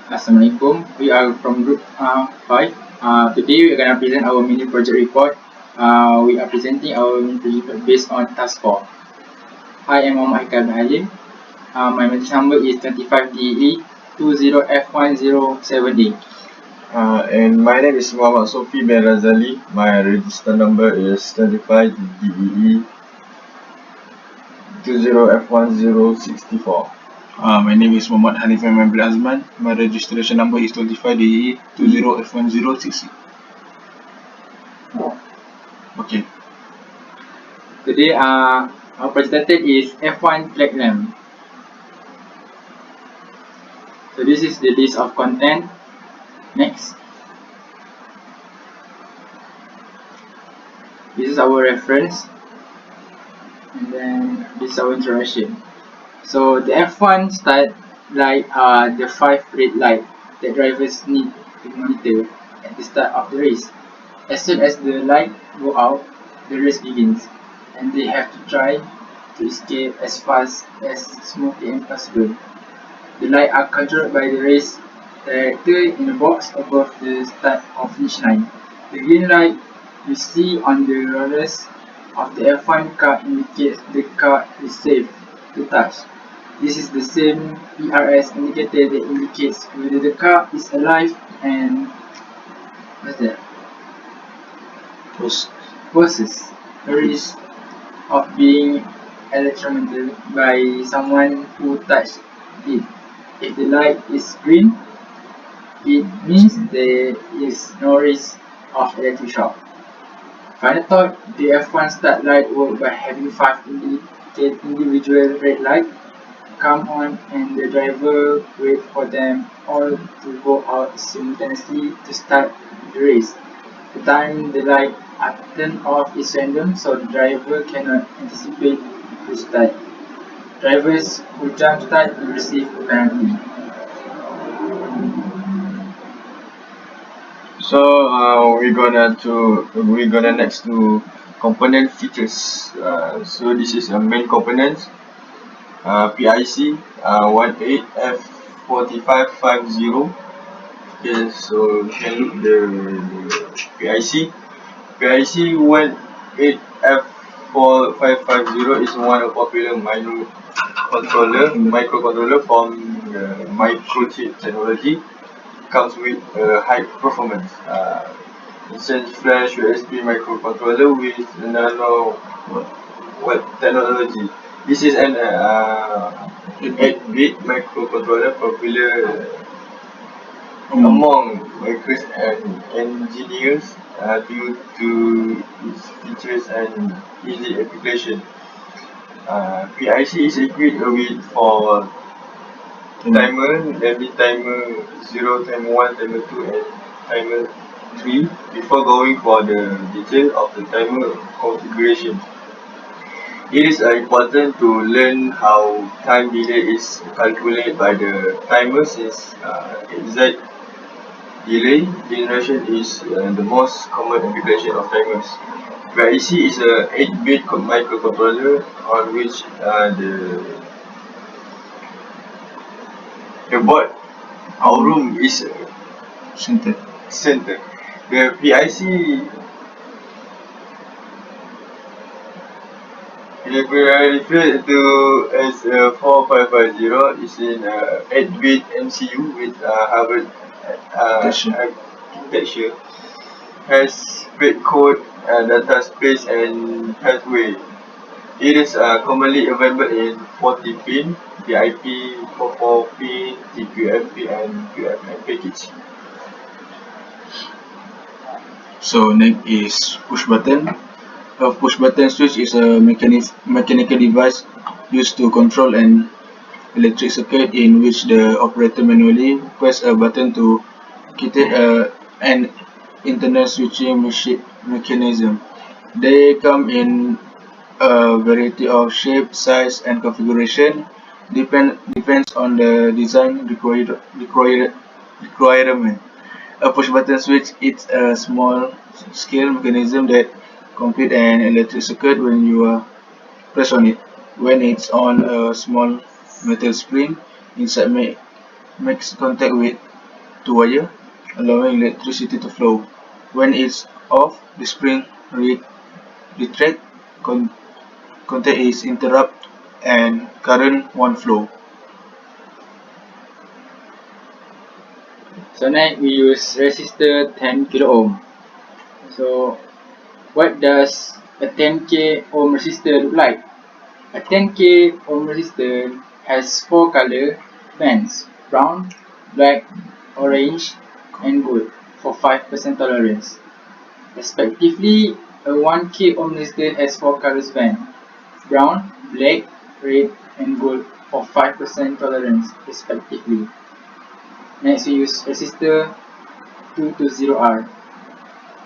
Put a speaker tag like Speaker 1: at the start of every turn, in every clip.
Speaker 1: Assalamualaikum. We are from group 5. Today we are going to present our mini project report. We are presenting our mini project report based on task 4. Hi, I'm HAIKAL Hanif. My message number is 25DE 20F107A.
Speaker 2: And my name is MOHAMAD SOFI bin Razali. My register number is 25DE 20F1064.
Speaker 3: My name is Muhammad Hanif bin Azman. My registration number is 25DE 20F1066. Okay.
Speaker 1: Today our project title is F1 flag lamp. So this is the list of content. Next. This is our reference. And then this is our introduction. So the F1 start light are the 5 red light that drivers need to monitor at the start of the race. As soon as the light go out, the race begins, and they have to try to escape as fast as smoothly as possible. The lights are controlled by the race director in a box above the start or finish line. The green light you see on the rollers of the F1 car indicates the car is safe to touch. This is the same PRS indicator that indicates whether the car is alive and what's that? Poses a risk of being electrocuted by someone who touched it. If the light is green, it means there is no risk of electric shock. Final thought, the F1 start light work by having 5 individual red lights come on and the driver wait for them all to go out simultaneously to start the race. The time the light are turned off is random, so the driver cannot anticipate the start. Drivers who jump start will receive a penalty.
Speaker 2: So we're gonna next to component features. So this is a main components. PIC 18F4550. Okay, so you can look the PIC. PIC 18F4550 is one of popular microcontroller from microchip technology. Comes with high performance. Instance flash USB microcontroller with nano technology. This is an 8-bit microcontroller popular among engineers due to its features and easy application. PIC is equipped with for timer, maybe timer 0, timer 1, timer 2 and timer 3 before going for the detail of the timer configuration. It is important to learn how time delay is calculated by the timer since exact delay generation is the most common application of timers. PIC is a 8-bit microcontroller on which the board our room is center. The PIC referred to as 4550 is in 8-bit MCU with Harvard architecture, has bit code, data space and pathway. It is commonly available in 40-pin, VIP, 44-pin, TQFP and QFN package.
Speaker 3: So next is push button. A push button switch is a mechanical device used to control an electric circuit in which the operator manually press a button to activate an internal switching mechanism. They come in a variety of shape, size and configuration. Depends on the design requirement. A push button switch is a small scale mechanism that completes an electric circuit when you press on it. When it's on, a small metal spring inside makes contact with to wire, allowing electricity to flow. When it's off, the spring retract, contact is interrupt, and current won't flow.
Speaker 1: So next we use resistor 10 kilo ohm. So what does a 10k ohm resistor look like? A 10k ohm resistor has 4 color bands: brown, black, orange, and gold for 5% tolerance. Respectively, a 1k ohm resistor has 4 colors band: brown, black, red, and gold for 5% tolerance respectively. Next we use resistor 220R.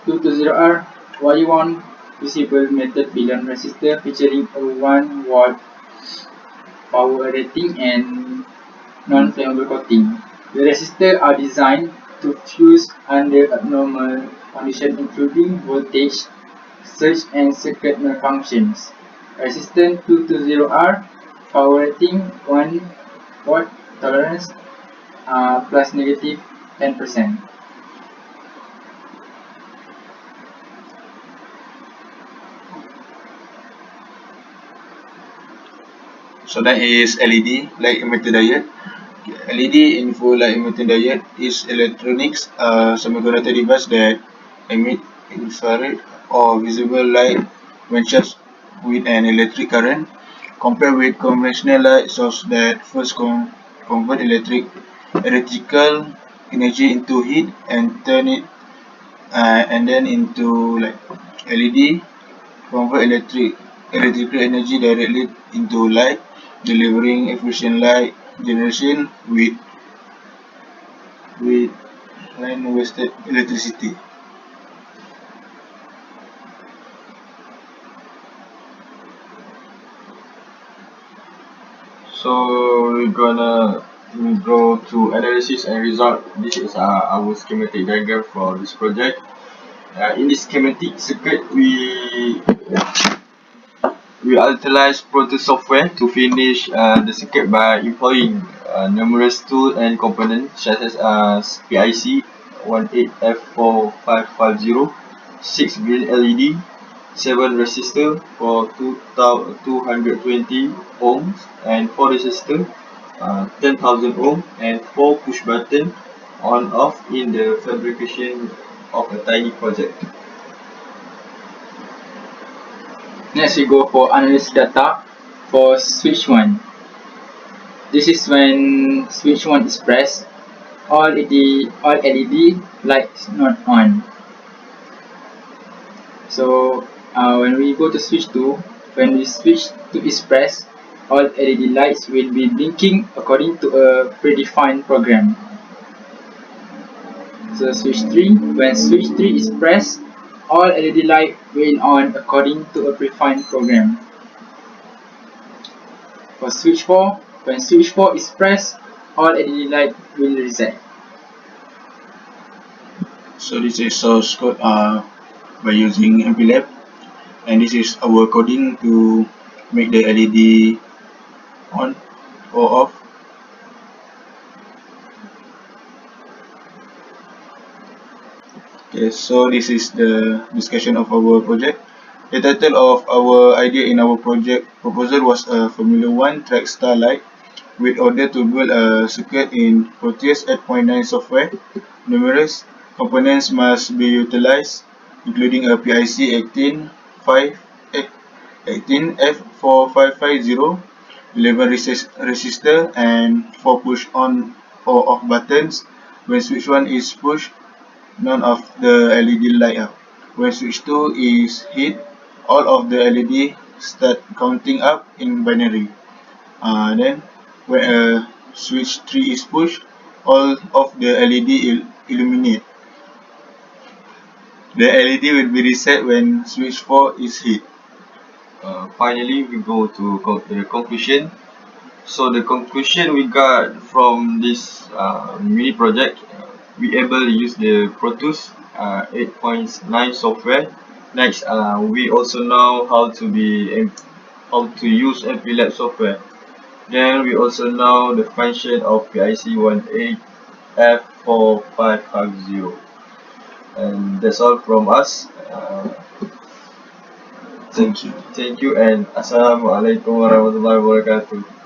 Speaker 1: 220R Y1 visible metal pylon resistor featuring a 1 watt power rating and non-flammable coating. The resistors are designed to fuse under abnormal conditions including voltage surge and circuit malfunctions. Resistance 220R, power rating 1 watt, tolerance plus negative 10%.
Speaker 3: So that is LED, light emitting diode. LED info light emitting diode is electronics semiconductor device that emit infrared or visible light when charged with an electric current, compared with conventional light source that first convert electrical energy into heat and turn it and then into like LED, convert electrical energy directly into light, delivering efficient light generation with non-wasted electricity.
Speaker 2: So we're gonna go to analysis and result. This is our schematic diagram for this project. In this schematic circuit, we utilize Proto software to finish the circuit by employing numerous tools and components such as PIC 18F4550, 6 green LED, 7 resistor for 220 ohms, and 4 resistor 10,000 ohm, and 4 push button on off in the fabrication of a tiny project.
Speaker 1: Next we go for analysis data for switch 1. This is when switch 1 is pressed, all LED lights not on. So when we go to switch 2, when we switch 2 is pressed, all LED lights will be blinking according to a predefined program. So switch 3, when switch 3 is pressed, all LED light will on according to a predefined program. For switch 4, when switch 4 is pressed, all LED light will reset.
Speaker 3: So this is source code by using MPLAB, and this is our coding to make the LED on or off. Okay, so this is the discussion of our project. The title of our idea in our project proposal was a Formula 1 track starlight with order to build a circuit in Proteus 8.9 software. Numerous components must be utilized, including a PIC 18F4550, 11 resistor, and 4 push on or off buttons. When switch 1 is pushed, none of the LED light up. When switch 2 is hit, all of the LED start counting up in binary. Then when switch 3 is pushed, all of the LED illuminate. The LED will be reset when switch 4 is hit.
Speaker 2: Finally, we go to the conclusion. So the conclusion we got from this mini project, we able to use the Pro Tools 8.9 software. Next, we also know how to use MPLAB software. Then we also know the function of PIC 18F 4550. And that's all from us.
Speaker 3: Thank you.
Speaker 2: Thank you and Assalamualaikum warahmatullahi wabarakatuh.